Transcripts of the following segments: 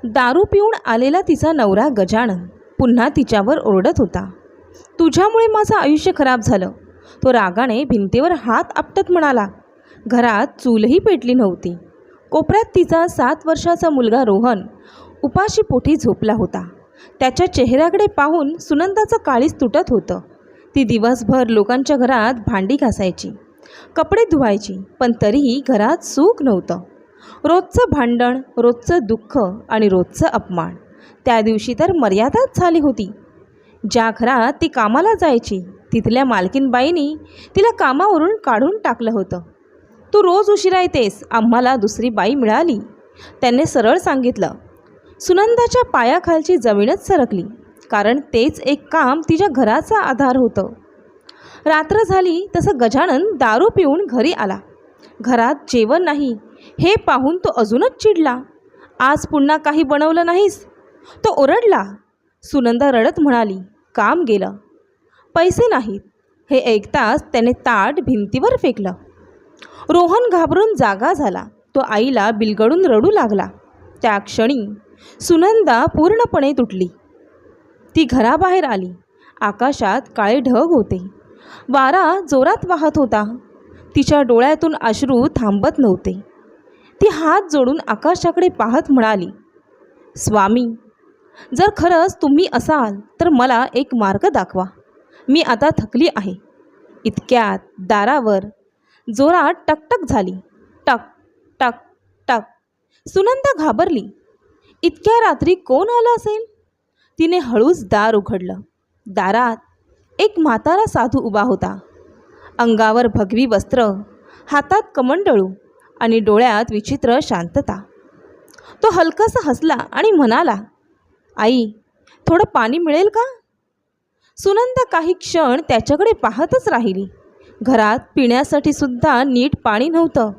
दारू पिऊन आलेला तिचा नवरा गजानन पुन्हा तिच्यावर ओरडत होता. तुझ्यामुळे माझं आयुष्य खराब झालं. तो रागाने भिंतीवर हात आपटत म्हणाला. घरात चूलही पेटली नव्हती. कोपऱ्यात तिचा 7 वर्षाचा मुलगा रोहन उपाशी पोटी झोपला होता. त्याच्या चेहऱ्याकडे पाहून सुनंदाचं काळीज तुटत होतं. ती दिवसभर लोकांच्या घरात भांडी घासायची, कपडे धुवायची, पण तरीही घरात सुख नव्हतं. रोजचं भांडण, रोजचं दुःख आणि रोजचं अपमान. त्या दिवशी तर मर्यादाच झाली होती. ज्या घरात ती कामाला जायची तिथल्या मालकीनबाईंनी तिला कामावरून काढून टाकलं होतं. तू रोज उशिरा येतेस, आम्हाला दुसरी बाई मिळाली, त्यांनी सरळ सांगितलं. सुनंदाच्या पायाखालची जमीनच सरकली, कारण तेच एक काम तिच्या घराचा आधार होतं. रात्र झाली तसं गजानन दारू पिऊन घरी आला. घरात जेवण नाही हे पाहून तो अजूनच चिडला. आज पुन्हा काही बनवलं नाहीस, तो ओरडला. सुनंदा रडत म्हणाली, काम गेलं, पैसे नाहीत. हे ऐकताच त्याने ताट भिंतीवर फेकलं. रोहन घाबरून जागा झाला. तो आईला बिलगडून रडू लागला. त्या क्षणी सुनंदा पूर्णपणे तुटली. ती घराबाहेर आली. आकाशात काळे ढग होते. वारा जोरात वाहत होता. तिच्या डोळ्यातून अश्रू थांबत नव्हते. ती हात जोडून आकाशाकडे पाहत म्हणाली, स्वामी, जर खरंच तुम्ही असाल तर मला एक मार्ग दाखवा. मी आता थकली आहे. इतक्यात दारावर जोरात टकटक झाली. टक टक टक. सुनंदा घाबरली. इतक्या रात्री कोण आलं असेल? तिने हळूच दार उघडलं. दारात एक म्हातारा साधू उभा होता. अंगावर भगवी वस्त्र, हातात कमंडळू आणि डोळ्यात विचित्र शांतता. तो हलकासा हसला आणि म्हणाला, आई, थोडं पाणी मिळेल का? सुनंदा काही क्षण त्याच्याकडे पाहतच राहिली. घरात पिण्यासाठी सुद्धा नीट पाणी नव्हतं,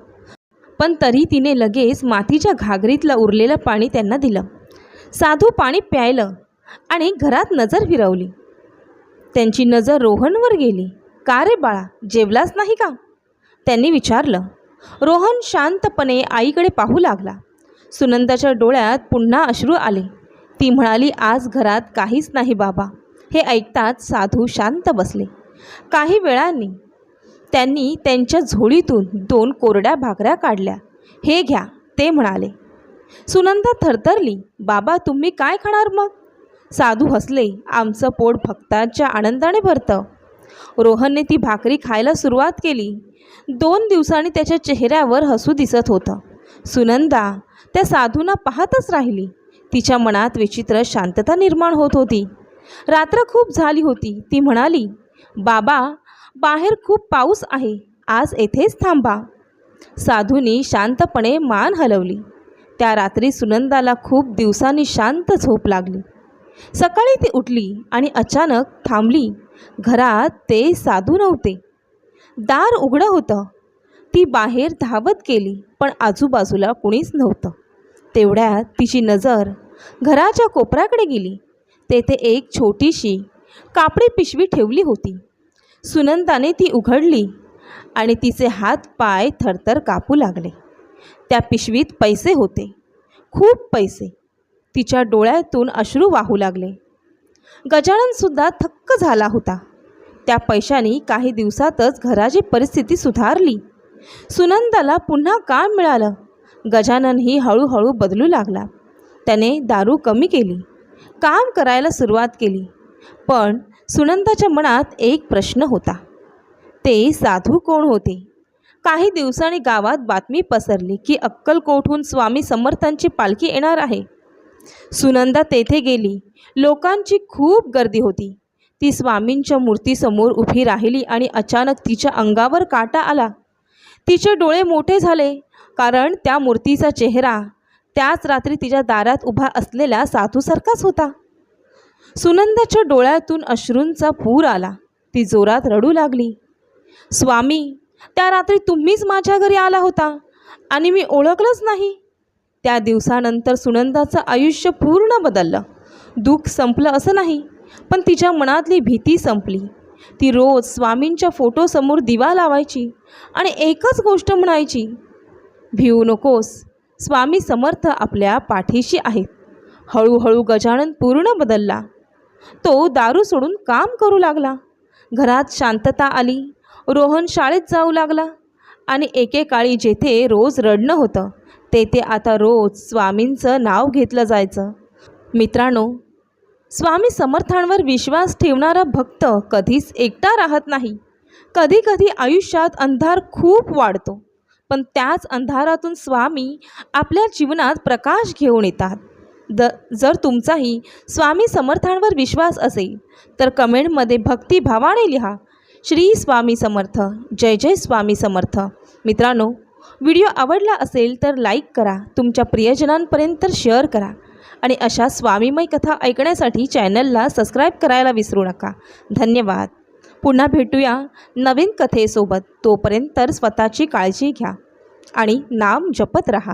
पण तरी तिने लगेच मातीच्या घागरीतलं उरलेलं पाणी त्यांना दिलं. साधू पाणी प्यायलं आणि घरात नजर फिरवली. त्यांची नजर रोहनवर गेली. का रे बाळा, जेवलाच नाही का? त्यांनी विचारलं. रोहन शांतपणे आईकडे पाहू लागला. सुनंदाच्या डोळ्यात पुन्हा अश्रू आले. ती म्हणाली, आज घरात काहीच नाही बाबा. हे ऐकताच साधू शांत बसले. काही वेळांनी त्यांनी त्यांच्या झोळीतून 2 कोरड्या भाकऱ्या काढल्या. हे घ्या, ते म्हणाले. सुनंदा थरथरली. बाबा, तुम्ही काय खाणार मग? साधू हसले. आमचं पोट भक्तांच्या आनंदाने भरतं. रोहनने ती भाकरी खायला सुरुवात केली. 2 दिवसांनी त्याच्या चेहऱ्यावर हसू दिसत होतं. सुनंदा त्या साधूंना पाहतच राहिली. तिच्या मनात विचित्र शांतता निर्माण होत होती. रात्र खूप झाली होती. ती म्हणाली, बाबा, बाहेर खूप पाऊस आहे, आज येथेच थांबा. साधूंनी शांतपणे मान हलवली. त्या रात्री सुनंदाला खूप दिवसांनी शांत झोप लागली. सकाळी ती उठली आणि अचानक थांबली. घरात ते साधू नव्हते. दार उघडं होतं. ती बाहेर धावत गेली, पण आजूबाजूला कुणीच नव्हतं. तेवढ्यात तिची नजर घराच्या कोपऱ्याकडे गेली. तेथे एक छोटीशी कापडी पिशवी ठेवली होती. सुनंदाने ती उघडली आणि तिचे हात पाय थरथर कापू लागले. त्या पिशवीत पैसे होते, खूप पैसे. तिच्या डोळ्यातून अश्रू वाहू लागले. गजाननसुद्धा थक्क झाला होता. त्या पैशांनी काही दिवसातच घराची परिस्थिती सुधारली. सुनंदाला पुन्हा काम मिळालं. गजाननही हळूहळू बदलू लागला. त्याने दारू कमी केली, काम करायला सुरुवात केली. पण सुनंदाच्या मनात एक प्रश्न होता. ते साधू कोण होते? काही दिवसांनी गावात बातमी पसरली की अक्कलकोटहून स्वामी समर्थांची पालखी येणार आहे. सुनंदा तेथे गेली. लोकांची खूप गर्दी होती. ती स्वामींच्या मूर्तीसमोर उभी राहिली आणि अचानक तिच्या अंगावर काटा आला. तिचे डोळे मोठे झाले, कारण त्या मूर्तीचा चेहरा त्याच रात्री तिच्या दारात उभा असलेल्या साधूसारखाच होता. सुनंदाच्या डोळ्यातून अश्रूंचा पूर आला. ती जोरात रडू लागली. स्वामी, त्या रात्री तुम्हीच माझ्या घरी आला होता आणि मी ओळखलंच नाही. त्या दिवसानंतर सुनंदाचं आयुष्य पूर्ण बदललं. दुःख संपलं असं नाही, पण तिच्या मनातली भीती संपली. ती रोज स्वामींच्या फोटोसमोर दिवा लावायची आणि एकच गोष्ट म्हणायची, भिवू नकोस, स्वामी समर्थ आपल्या पाठीशी आहेत. हळूहळू गजानन पूर्ण बदलला. तो दारू सोडून काम करू लागला. घरात शांतता आली. रोहन शाळेत जाऊ लागला आणि एकेकाळी जेथे रोज रडणं होतं तेथे आता रोज स्वामींचं नाव घेतलं जायचं. मित्रांनो, स्वामी समर्थांवर विश्वास ठेवणारा भक्त कधीच एकटा राहत नाही. कधी कधी आयुष्यात अंधार खूप वाढतो, पण त्याच अंधारातून स्वामी आपल्या जीवनात प्रकाश घेऊन येतात. जर तुमचाही स्वामी समर्थांवर विश्वास असेल तर कमेंटमध्ये भक्तिभावाने लिहा, श्री स्वामी समर्थ, जय जय स्वामी समर्थ. मित्रांनो, व्हिडिओ आवडला असेल तर लाईक करा, तुमच्या प्रियजनांपर्यंत शेअर करा आणि अशा स्वामीमय कथा ऐकण्यासाठी चॅनलला सबस्क्राईब करायला विसरू नका. धन्यवाद. पुन्हा भेटूया नवीन कथेसोबत. तोपर्यंत स्वतःची काळजी घ्या आणि नाम जपत रहा.